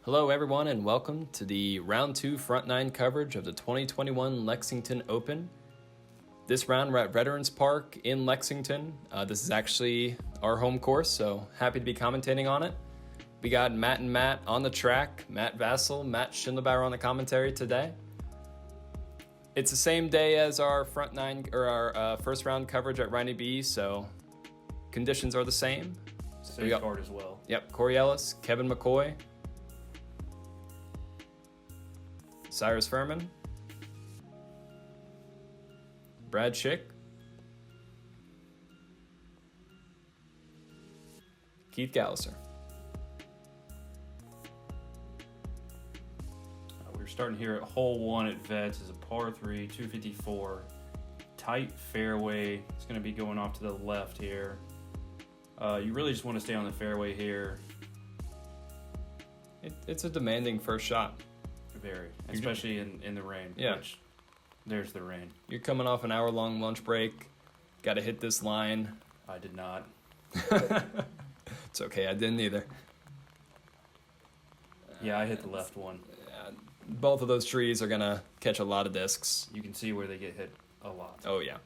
Hello everyone and welcome to the Round 2 Front 9 coverage of the 2021 Lexington Open. This round we're at Veterans Park in Lexington. This is actually our home course, so happy to be commentating on it. We got Matt and Matt on the track, Matt Vassil, Matt Shindlebower on the commentary today. It's the same day as our Front 9 or our first round coverage at Riney B, so conditions are the same. Same card as well. Yep, Corey Ellis, Kevin McCoy, Cyrus Fuhrman, Brad Schick, Keith Gallusser. We're starting here at hole 1 at Vets. Is a par 3, 254. Tight fairway. It's going to be going off to the left here. You really just want to stay on the fairway here. It's a demanding first shot. Very, especially in the rain. Yeah. Which, there's the rain. You're coming off an hour-long lunch break. Got to hit this line. I did not. It's okay, I didn't either. Yeah, I hit the left one. Both of those trees are going to catch a lot of discs. You can see where they get hit a lot. Oh, yeah.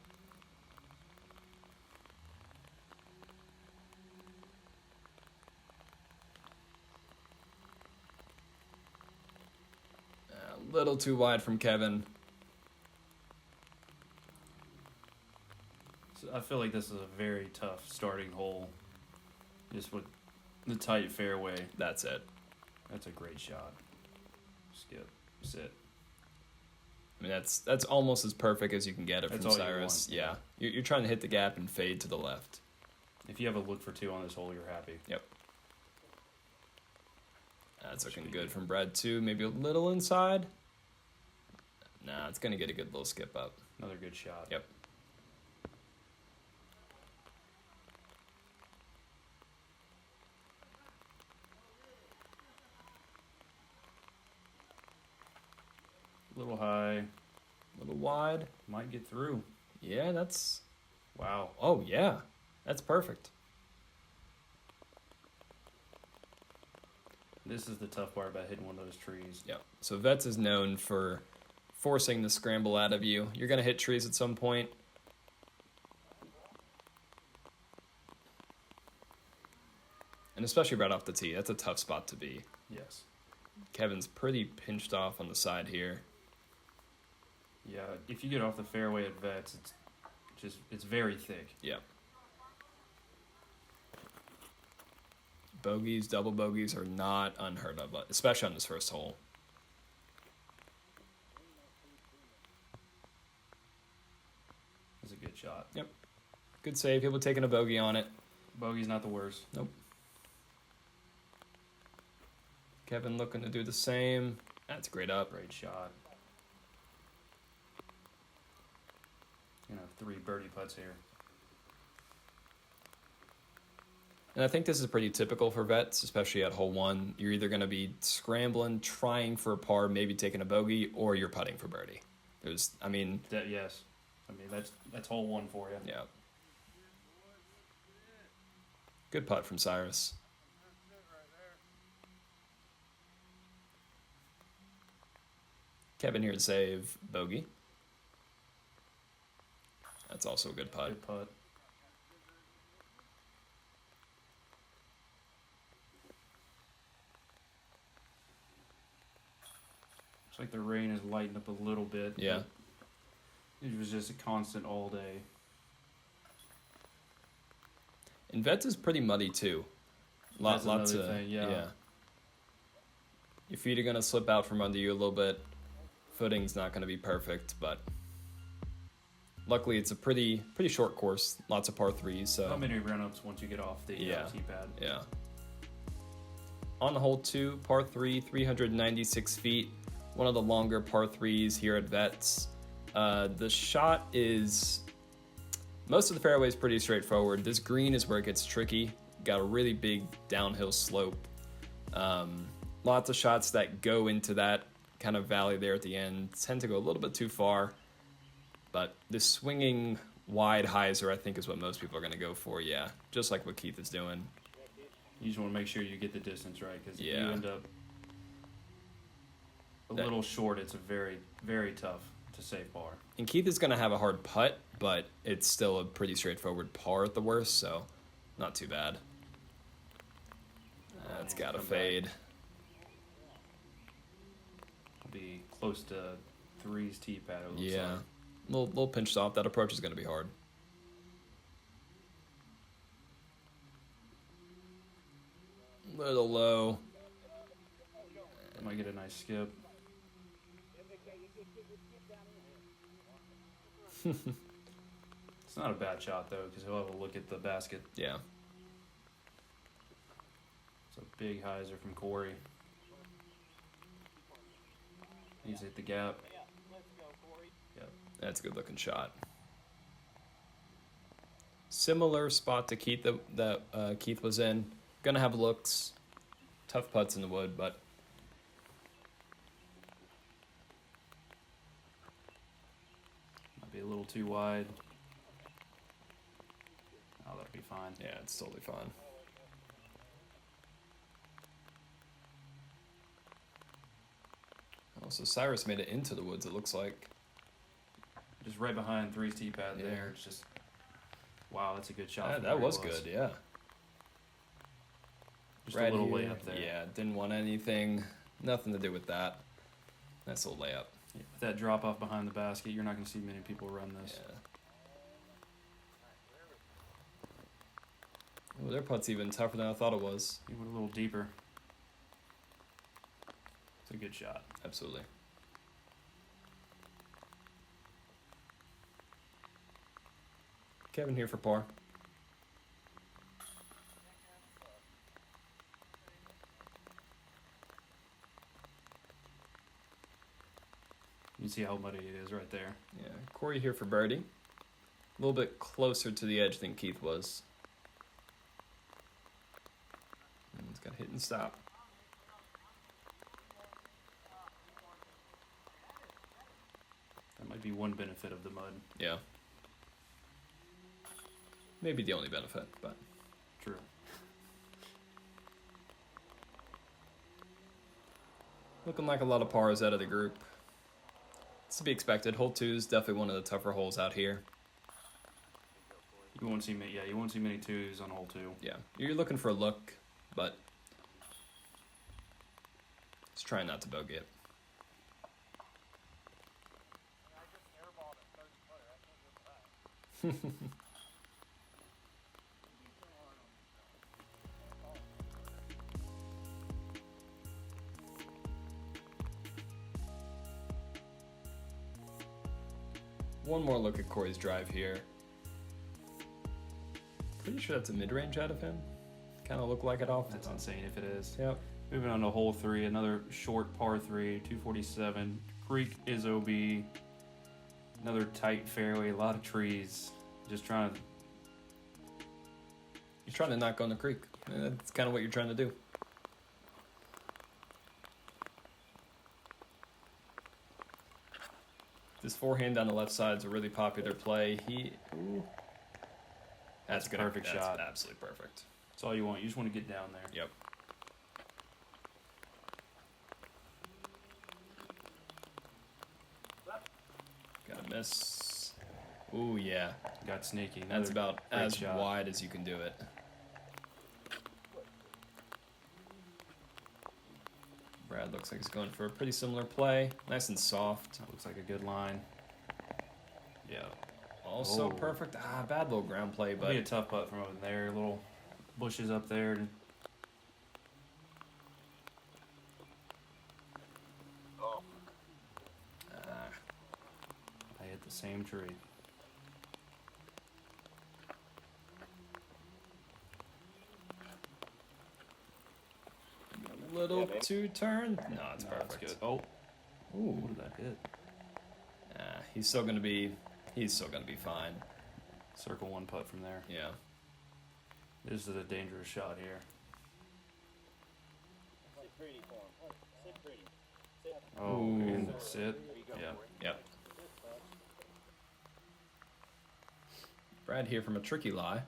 A little too wide from Kevin. So I feel like this is a very tough starting hole. Just with the tight fairway. That's it. That's a great shot. Skip. Sit. I mean, that's almost as perfect as you can get it That's from all you Cyrus. want. Yeah. You're trying to hit the gap and fade to the left. If you have a look for 2 on this hole, you're happy. Yep. That's looking good from Brad, too. Maybe a little inside. Nah, it's going to get a good little skip up. Another good shot. Yep. A little high. A little wide. Might get through. Yeah, that's... Wow. Oh, yeah. That's perfect. This is the tough part about hitting one of those trees. Yeah. So Vets is known for forcing the scramble out of you. You're going to hit trees at some point. And especially right off the tee. That's a tough spot to be. Yes. Kevin's pretty pinched off on the side here. Yeah, if you get off the fairway at Vets, it's very thick. Yeah. Bogeys, double bogeys are not unheard of, especially on this first hole. That's a good shot. Yep. Good save. People taking a bogey on it. Bogey's not the worst. Nope. Kevin looking to do the same. That's a great up. Great shot. Gonna have 3 birdie putts here. And I think this is pretty typical for Vets, especially at hole 1. You're either going to be scrambling, trying for a par, maybe taking a bogey, or you're putting for birdie. Yes. Yes. I mean, that's hole 1 for you. Yeah. Good putt from Cyrus. Kevin here to save bogey. That's also a good putt. Good putt. Looks like the rain has lightened up a little bit. Yeah. It was just a constant all day. And Vets is pretty muddy too. That's Lots another of thing, yeah. Your feet are gonna slip out from under you a little bit. Footing's not gonna be perfect, but luckily it's a pretty short course. Lots of par 3s. So Not many run-ups once you get off the tee pad. Yeah. On the hole 2, par 3, 396 feet. One of the longer par 3s here at Vets. The shot is... Most of the fairway is pretty straightforward. This green is where it gets tricky. Got a really big downhill slope. Lots of shots that go into that kind of valley there at the end tend to go a little bit too far. But the swinging wide hyzer, I think, is what most people are going to go for, yeah. Just like what Keith is doing. You just want to make sure you get the distance right, because if you Yeah. end up a little short. It's a very, very tough to save par. And Keith is going to have a hard putt, but it's still a pretty straightforward par at the worst, so not too bad. That's got to fade. It'll be close to 3's tee pad, it looks Yeah. like. Little pinched off. That approach is going to be hard. Little low. Might get a nice skip. It's not a bad shot, though, because he'll have a look at the basket. Yeah. It's a big hyzer from Corey. Needs to hit the gap. Yep. That's a good looking shot. Similar spot to Keith that Keith was in. Gonna have looks. Tough putts in the wood, but Might be a little too wide. Oh, that'll be fine. yeah, it's totally fine. Oh, so Cyrus made it into the woods, it looks like. Just right behind 3's tee pad Yeah. there. It's just, wow, that's a good shot. from That where he was good, yeah. Just Right a little here. layup there. Yeah, didn't want anything, nothing to do with that. Nice little layup. Yeah, with that drop off behind the basket, you're not going to see many people run this. Yeah. Oh, their putt's even tougher than I thought it was. He went a little deeper. It's a good shot. Absolutely. Kevin here for par. You can see how muddy it is right there. Yeah, Corey here for birdie. A little bit closer to the edge than Keith was. And he's got hit and stop. That might be one benefit of the mud. Yeah. Maybe the only benefit, but True. looking like a lot of pars out of the group. It's to be expected. Hole 2 is definitely one of the tougher holes out here. You won't see many. Yeah, you won't see many 2s on hole 2. Yeah, you're looking for a look, but let's try not to bogey it. One more look at Corey's drive here. Pretty sure that's a mid-range out of him. Kind of look like it off. That's insane if it is. Yep. Moving on to hole 3, another short par 3, 247. Creek is OB. Another tight fairway, a lot of trees. Just trying to. You're trying to not go in the creek. That's kind of what you're trying to do. This forehand on the left side is a really popular play. That's a good. perfect shot. That's absolutely perfect. That's all you want. You just want to get down there. Yep. Gotta miss. Ooh, yeah. Got sneaky. That's Another about great as shot. wide as you can do it. Brad looks like he's going for a pretty similar play. Nice and soft. That looks like a good line. Yeah. Also Oh. perfect. Bad little ground play, It'll be a but tough putt from over there. Little bushes up there. I hit the same tree. a little too turn. No, it's No, perfect. that's good. Oh, Ooh. what did that hit? He's still gonna be fine. Circle one putt from there. Yeah. This is a dangerous shot here. Oh, Ooh. and sit. Yeah. Yep. Brad here from a tricky lie.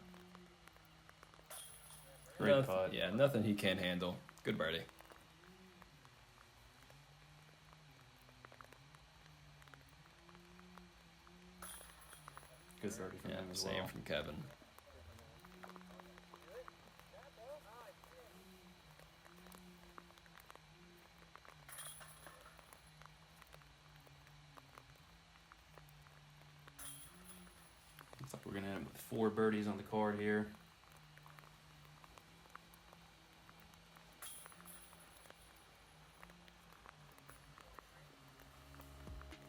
Great putt. Yeah, nothing he can't handle. Good birdie. Good birdie from him as same well. from Kevin. Looks like we're going to end with 4 birdies on the card here.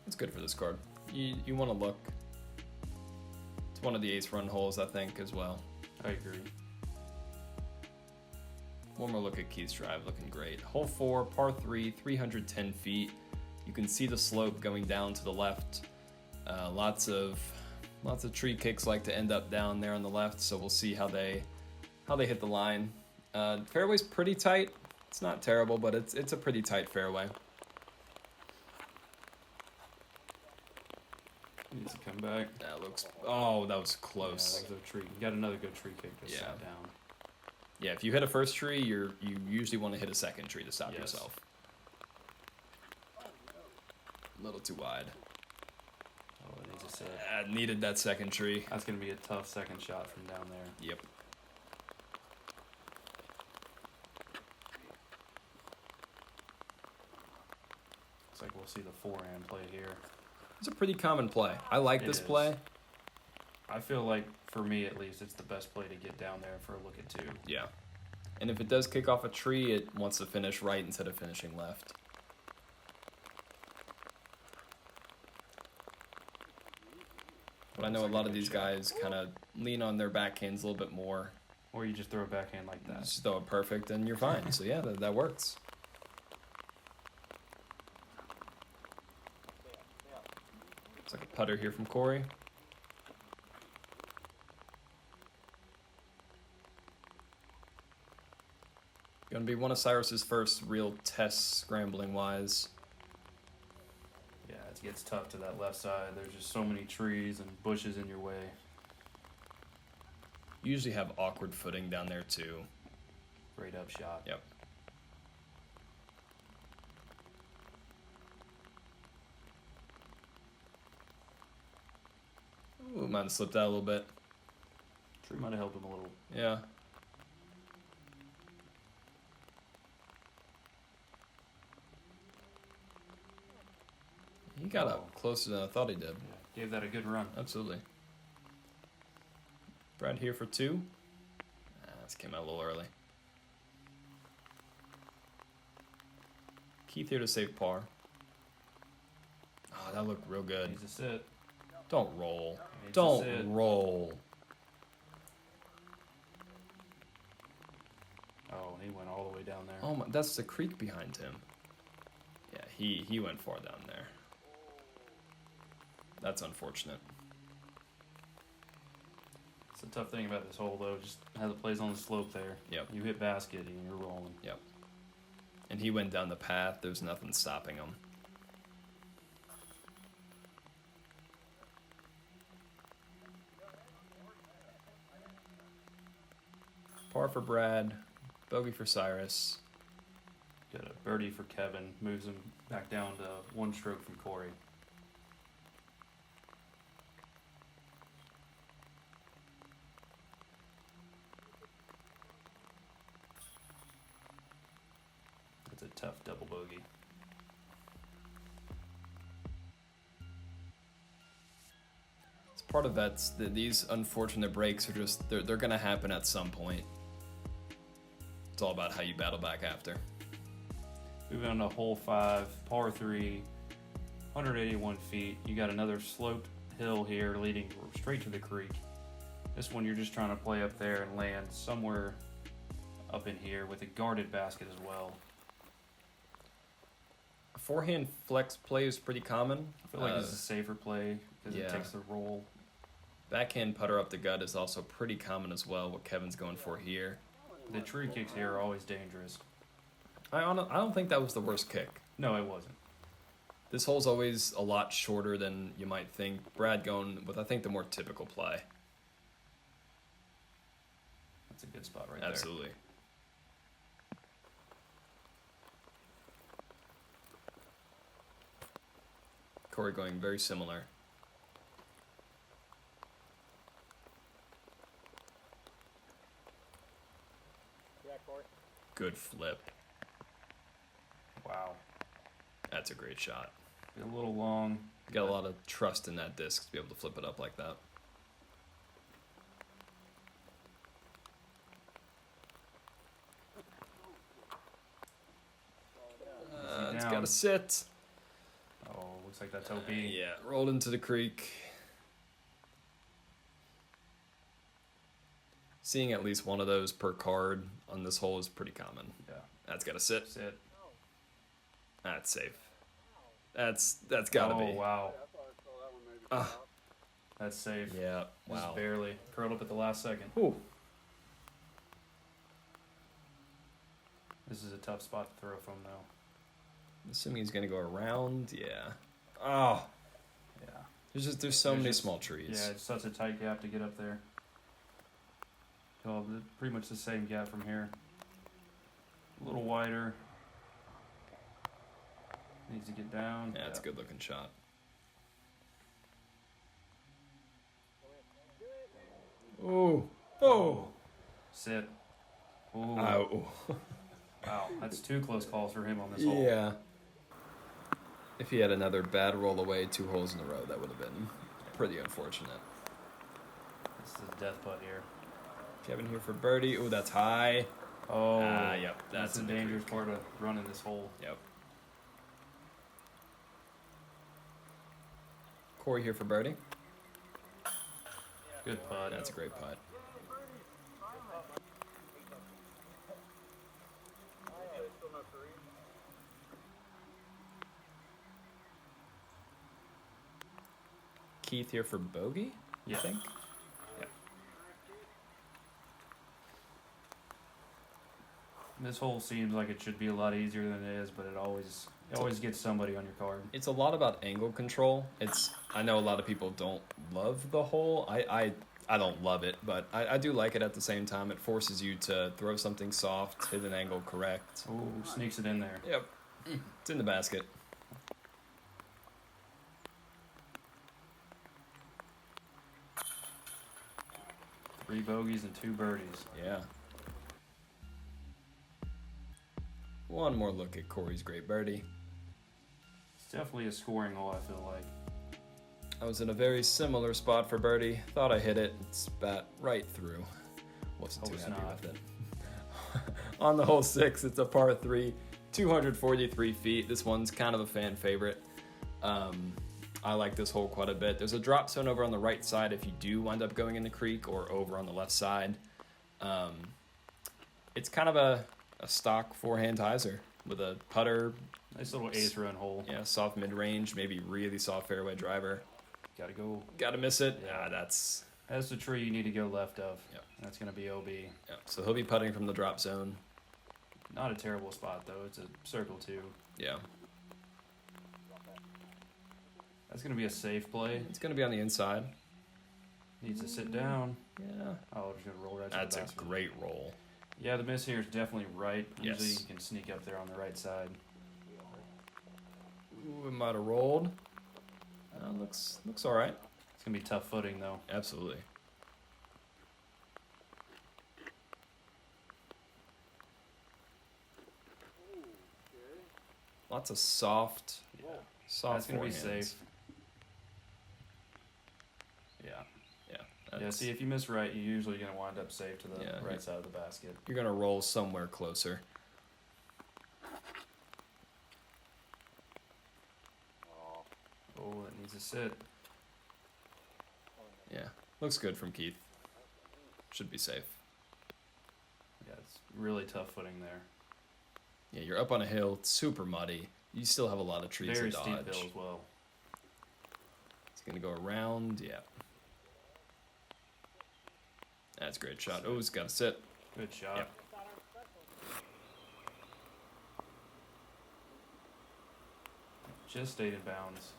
It's good for this card. You want to look. It's one of the ace run holes, I think, as well. I agree. One more look at Keith's drive, looking great. Hole 4, par 3, 310 feet. You can see the slope going down to the left. Lots of tree kicks like to end up down there on the left, so we'll see how they hit the line. Fairway's pretty tight. It's not terrible, but it's a pretty tight fairway. Needs to come back. That looks. Oh, that was close. Yeah, that was a tree. You got another good tree kick just sat down. Yeah, if you hit a first tree, you usually want to hit a second tree to stop yourself. A little too wide. Oh, it needs a set. Needed that second tree. That's going to be a tough second shot from down there. Yep. Looks like we'll see the forehand play here. It's a pretty common play. I like this play. I feel like, for me at least, it's the best play to get down there for a look at 2. Yeah. And if it does kick off a tree, it wants to finish right instead of finishing left. But I know a lot of these guys kind of lean on their backhands a little bit more. Or you just throw a backhand like that. Just throw it perfect and you're fine. So yeah, that works. It's like a putter here from Corey. Gonna be one of Cyrus's first real tests, scrambling-wise. Yeah, it gets tough to that left side. There's just so many trees and bushes in your way. You usually have awkward footing down there, too. Great up shot. Yep. Ooh, might have slipped out a little bit. Tree might have helped him a little. Yeah. He got up closer than I thought he did. Yeah, gave that a good run. Absolutely. Brad here for 2. This came out a little early. Keith here to save par. Oh, that looked real good. Needs a sit. Don't roll. Needs Don't to sit. roll. Oh, he went all the way down there. Oh my, that's the creek behind him. Yeah, he went far down there. That's unfortunate. It's a tough thing about this hole, though. Just how it plays on the slope there. Yep. You hit basket and you're rolling. Yep. And he went down the path. There's nothing stopping him. Par for Brad. Bogey for Cyrus. Got a birdie for Kevin. Moves him back down to 1 stroke from Corey. That's a tough double bogey. It's part of that. These unfortunate breaks are just, they're going to happen at some point. It's all about how you battle back after. Moving on to hole 5, par 3, 181 feet. You got another sloped hill here leading straight to the creek. This one you're just trying to play up there and land somewhere up in here with a guarded basket as well. A forehand flex play is pretty common. I feel like this is a safer play because it takes the roll. Backhand putter up the gut is also pretty common as well, what Kevin's going for here. The tree kicks here are always dangerous. I don't think that was the worst kick. No, it wasn't. This hole's always a lot shorter than you might think. Brad going with, I think, the more typical play. That's a good spot right there. Absolutely. Corey going very similar. Good flip. Wow. That's a great shot. A little long. Got a lot of trust in that disc to be able to flip it up like that. It's got to sit. Oh, looks like that's OB. Yeah, rolled into the creek. Seeing at least one of those per card on this hole is pretty common. Yeah. That's got to sit. Sit. That's safe. That's got to be. Oh, wow. That's safe. Yeah, wow. Just barely. Curled up at the last second. Ooh. This is a tough spot to throw from, though. Assuming he's going to go around, yeah. Oh. Yeah. There's so many small trees. Yeah, it's such a tight gap to get up there. Well, pretty much the same gap from here. A little wider. Needs to get down. Yeah, it's a good looking shot. Oh. Oh. Sit. Ooh. Oh. Wow, that's 2 close calls for him on this hole. Yeah. If he had another bad roll away 2 holes in a row, that would have been pretty unfortunate. This is a death putt here. Kevin here for birdie. Oh, that's high. Oh, yep. That's the dangerous part of running this hole. Yep. Corey here for birdie. Good putt. That's a great putt. Keith here for bogey, Yeah. I think. Yeah. This hole seems like it should be a lot easier than it is, but it always gets somebody on your card. It's a lot about angle control. I know a lot of people don't love the hole. I don't love it, but I do like it at the same time. It forces you to throw something soft, hit an angle correct. Ooh, sneaks it in there. Yep. It's in the basket. Three bogeys and 2 birdies. Yeah. One more look at Corey's great birdie. It's definitely a scoring hole, I feel like. I was in a very similar spot for birdie. Thought I hit it. It spat right through. Wasn't too happy with it. On the hole 6, it's a par 3, 243 feet. This one's kind of a fan favorite. I like this hole quite a bit. There's a drop zone over on the right side if you do wind up going in the creek, or over on the left side. It's kind of a stock forehand hyzer with a putter. Nice little 8th run hole. Yeah, soft mid-range, maybe really soft fairway driver. Gotta miss it. Yeah, that's the tree you need to go left of. Yep. That's gonna be OB. Yeah, so he'll be putting from the drop zone. Not a terrible spot though. It's a circle 2. Yeah. That's gonna be a safe play. It's going to be on the inside. Needs to sit down. Yeah. Oh, just gonna roll right to That's the a basket. great roll. Yeah, the miss here is definitely right. Yes. Usually you can sneak up there on the right side. Ooh, it might have rolled. Looks all right. It's gonna be tough footing though. Absolutely. Lots of soft. Yeah. Soft. That's gonna be forehands. safe. Yeah. Yeah. Yeah, that's- see, if you miss right, you're usually going to wind up safe to the Yeah. right side of the basket. You're gonna roll somewhere closer. Oh, it needs to sit. Yeah. Looks good from Keith. Should be safe. Yeah, it's really tough footing there. Yeah, you're up on a hill. It's super muddy. You still have a lot of trees Very to dodge. steep hill as well. It's gonna go around. Yeah. That's a great shot. Oh, it's got to sit. Good shot. Yep. Just stayed in bounds.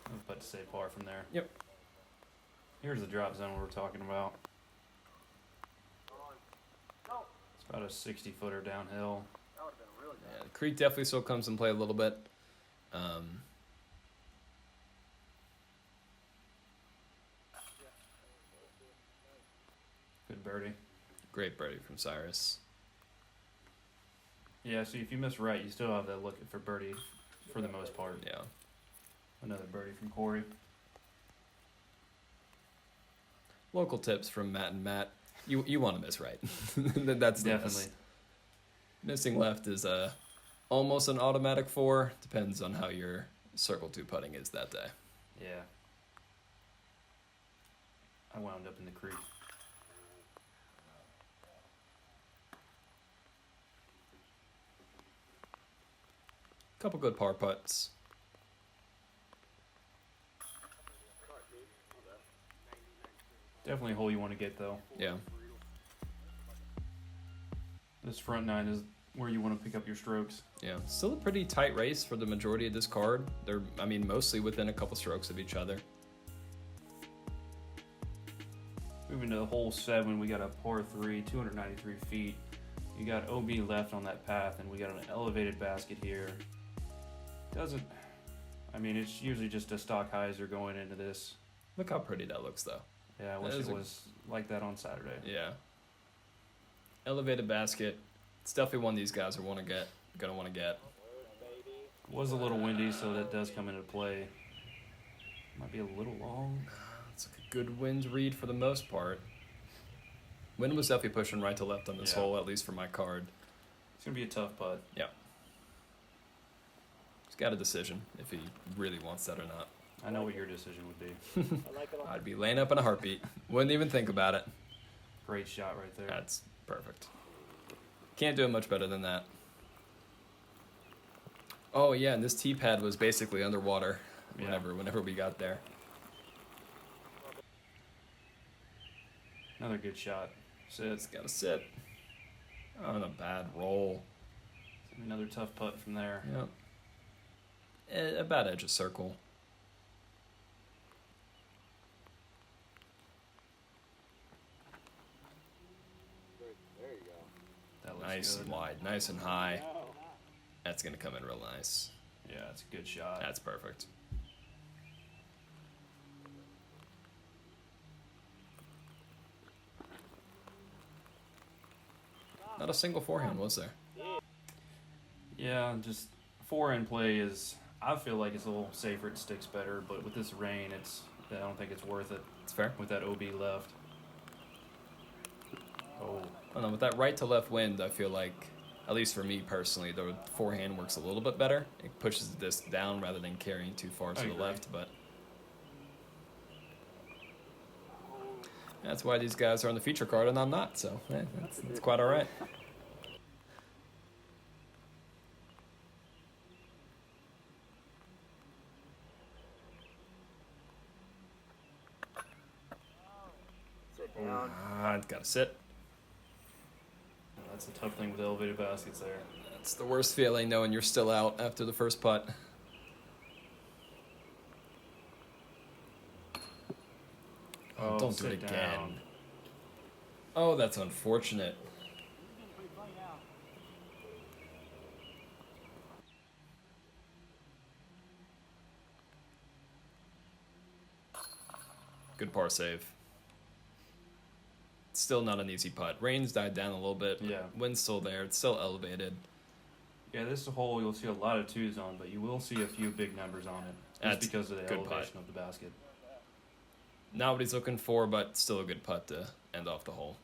I'm about to say par from there. Yep. Here's the drop zone we were talking about. It's about a 60-footer downhill. Yeah, the creek definitely still comes and play a little bit. Good birdie. Great birdie from Cyrus. Yeah, see, if you miss right, you still have that look for birdie for the most part. Yeah. Another birdie from Corey. Local tips from Matt and Matt. You want to miss right. That's the Definitely. best. Missing left is almost an automatic 4. Depends on how your circle 2 putting is that day. Yeah. I wound up in the creek. Couple good par putts. Definitely a hole you want to get, though. Yeah. This front 9 is where you want to pick up your strokes. Yeah. Still a pretty tight race for the majority of this card. They're, mostly within a couple strokes of each other. Moving to hole 7, we got a par 3, 293 feet. You got OB left on that path, and we got an elevated basket here. It's usually just a stock hyzer going into this. Look how pretty that looks, though. Yeah, I wish it was like that on Saturday. Yeah. Elevated basket. It's definitely one these guys are gonna want to get. It was a little windy, so that does come into play. Might be a little long. It's like a good wind read for the most part. Wind was definitely pushing right to left on this hole, at least for my card. It's gonna be a tough putt. Yeah. He's got a decision if he really wants that or not. I know what your decision would be. I'd be laying up in a heartbeat. Wouldn't even think about it. Great shot right there. That's perfect. Can't do it much better than that. Oh yeah, and this tee pad was basically underwater whenever we got there. Another good shot. It's gotta sit. On a bad roll. Another tough putt from there. Yep. About edge of circle. There you go. That looks Nice good. and wide, nice and high. That's gonna come in real nice. Yeah, it's a good shot. That's perfect. Not a single forehand, was there? Yeah, just forehand play is. I feel like it's a little safer. It sticks better, but with this rain, I don't think it's worth it. It's fair. With that OB left. Oh. I don't know, with that right to left wind, I feel like, at least for me personally, the forehand works a little bit better. It pushes the disc down rather than carrying too far to the left, but that's why these guys are on the feature card and I'm not, so that's quite all right. Gotta sit. That's the tough thing with elevated baskets there. That's the worst feeling, knowing you're still out after the first putt. Oh, don't do it again. Down. Oh, that's unfortunate. Good par save. Still not an easy putt. Rain's died down a little bit. Yeah. Wind's still there. It's still elevated. Yeah, this hole you'll see a lot of 2s on, but you will see a few big numbers on it. Just That's because of the good elevation putt. of the basket. Not what he's looking for, but still a good putt to end off the hole.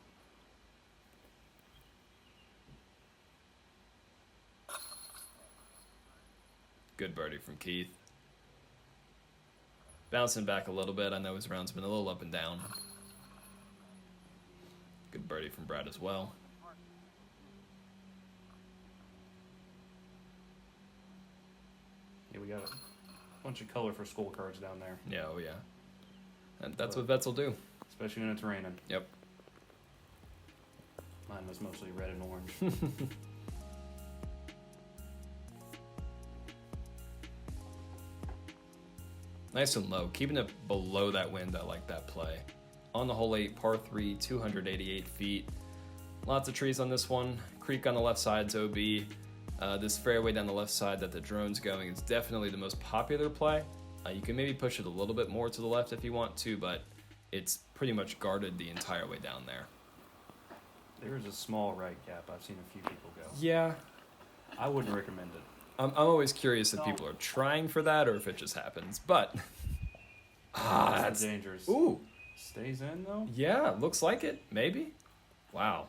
Good birdie from Keith. Bouncing back a little bit. I know his round's been a little up and down. Good birdie from Brad as well. Yeah, we got a bunch of colorful scorecards down there. Yeah, oh yeah. And that's what vets will do. Especially when it's raining. Yep. Mine was mostly red and orange. Nice and low. Keeping it below that wind, I like that play. On the hole 8, par 3, 288 feet. Lots of trees on this one. Creek on the left side's OB. This fairway down the left side that the drone's going is definitely the most popular play. You can maybe push it a little bit more to the left if you want to, but it's pretty much guarded the entire way down there. There's a small right gap. I've seen a few people go. Yeah. I wouldn't recommend it. I'm always curious if people are trying for that or if it just happens. But That's dangerous. Ooh. Stays in though? Yeah, looks like it. Maybe. Wow.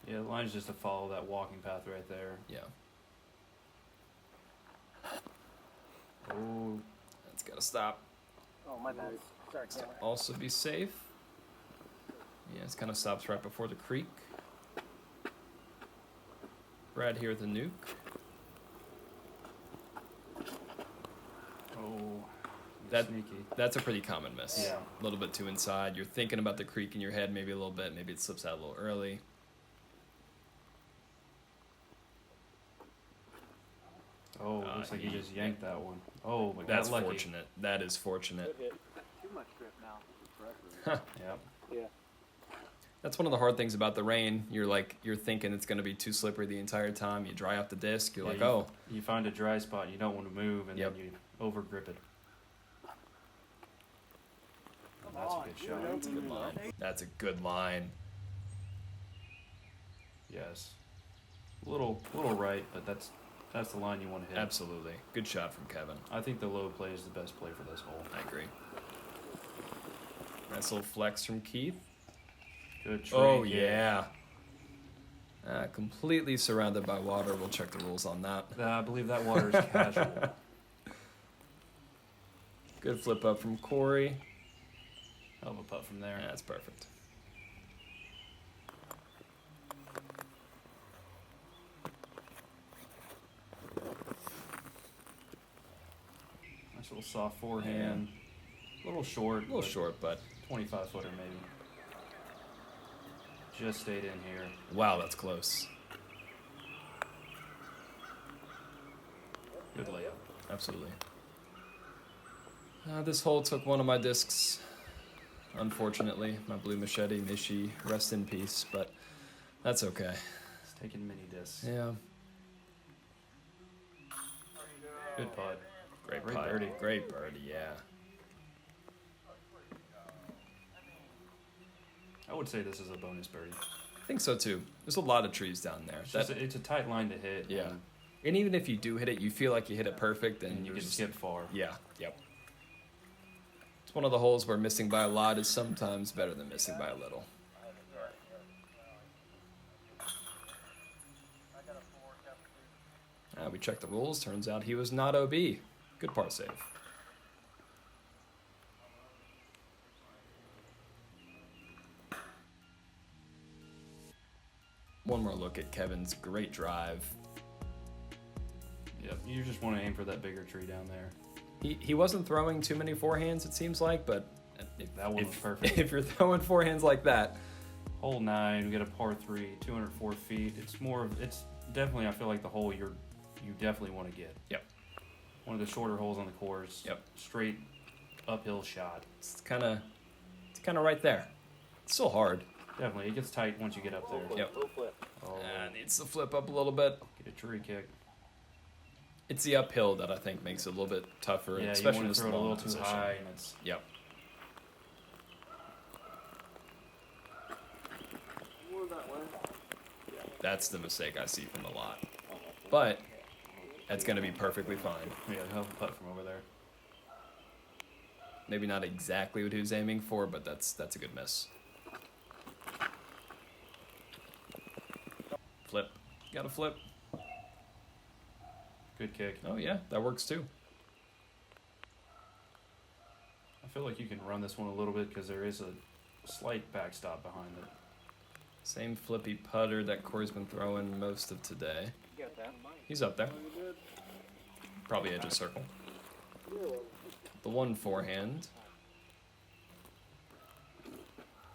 Yeah, the line's just to follow that walking path right there. Yeah. Oh, That's got to stop. Oh, my bad. Sorry, To also be safe. Yeah, it kind of stops right before the creek. Brad here at the nuke. oh, That- sneaky. That's a pretty common miss. Yeah. A little bit too inside. You're thinking about the creek in your head maybe a little bit. Maybe it slips out a little early. Oh, looks like he he- just yanked that one. Oh, but That's got lucky. fortunate. That is fortunate. Good hit. Too much grip now. Yep. Yeah. That's one of the hard things about the rain. You're thinking it's going to be too slippery the entire time. You dry out the disc. You're Yeah, like, you- oh, You find a dry spot, you don't want to move, and Yep. then you over grip it. And that's a good shot. that's a good line. That's a good line. Yes. Little right, but that's the line you want to hit. Absolutely. Good shot from Kevin. I think the low play is the best play for this hole. I agree. Nice little flex from Keith. Good tree. Oh, yeah. Completely surrounded by water. We'll check the rules on that. I believe that water is casual. Good flip up from Corey. Hell of a putt from there. Yeah, that's perfect. Nice little soft forehand. A little short. A little but short, but 25 footer maybe. Just stayed in here. wow, that's close. Good layup. Absolutely. This hole took one of my discs, unfortunately. My blue machete, Nishi, rest in peace, but that's okay. It's taking mini discs. Yeah. Good putt. Great Great putt. birdie. Great birdie, yeah. I would say this is a bonus birdie. I think so too. There's a lot of trees down there. It's, it's a tight line to hit. Yeah. And And even if you do hit it, you feel like you hit it perfect, and you you're can just skip far. Yeah, yep. It's one of the holes where missing by a lot is sometimes better than missing by a little. We checked the rules. Turns out he was not OB. Good par save. One more look at Kevin's great drive. Yep. You just want to aim for that bigger tree down there. He wasn't throwing too many forehands, it seems like, but That one was perfect. if you're throwing forehands like that, Hole 9, we got a par 3, 204 feet. It's definitely, I feel like the hole you definitely want to get. Yep. One of the shorter holes on the course. Yep. Straight uphill shot. it's kind of right there. It's still hard. Definitely. It gets tight once you get up there. Yep. Full flip. Oh, Needs to flip up a little bit. get a tree kick. It's the uphill that I think makes it a little bit tougher, Yeah, especially you in want this to throw it a long little too position. high, and it's Yep. More that way. That's the mistake I see from the lot. But that's going to be perfectly fine. yeah, hell of a putt from over there. Maybe not exactly what he was aiming for, but that's a good miss. Flip. Got to flip. Good kick. Oh yeah, that works too. I feel like you can run this one a little bit because there is a slight backstop behind it. Same flippy putter that Corey's been throwing most of today. You got that? He's up there. Probably edge of circle. The one forehand.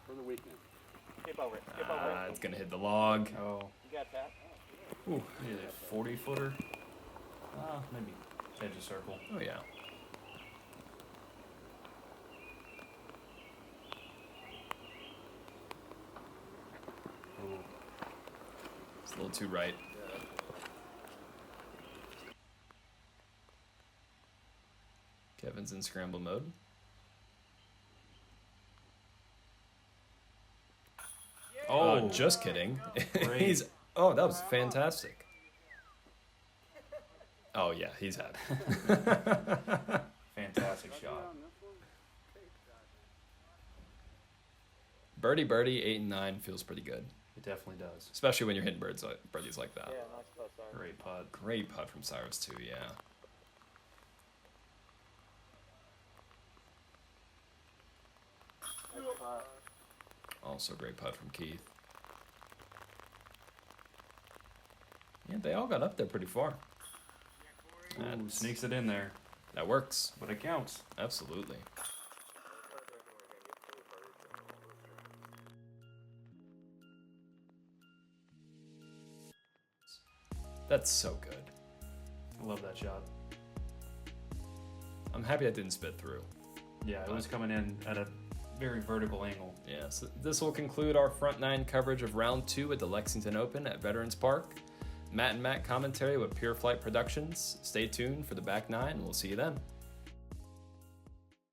For the weekend. Skip over it. Skip over it. It's gonna hit the log. Oh, You got that? ooh, maybe a 40-footer. Maybe edge of circle. Oh yeah. Ooh. It's a little too right. Kevin Evan's in scramble mode. Oh, Just kidding. Great. He's oh, that was fantastic. Oh yeah, he's had. fantastic shot. Birdie, 8 and 9 feels pretty good, It definitely does. especially when you're hitting birdies like that. Yeah, nice putt, Cyrus. Great putt. Great putt from Cyrus too. Yeah. Nice putt. Also great putt from Keith. Yeah, they all got up there pretty far. Ooh, That's- sneaks it in there, That works. but it counts. Absolutely. That's so good. I love that shot. I'm happy that didn't spit through. Yeah, it was coming in at a very vertical angle. Yeah, so this will conclude our front nine coverage of round 2 at the Lexington Open at Veterans Park. Matt and Matt commentary with Pure Flight Productions. Stay tuned for the back nine, and we'll see you then.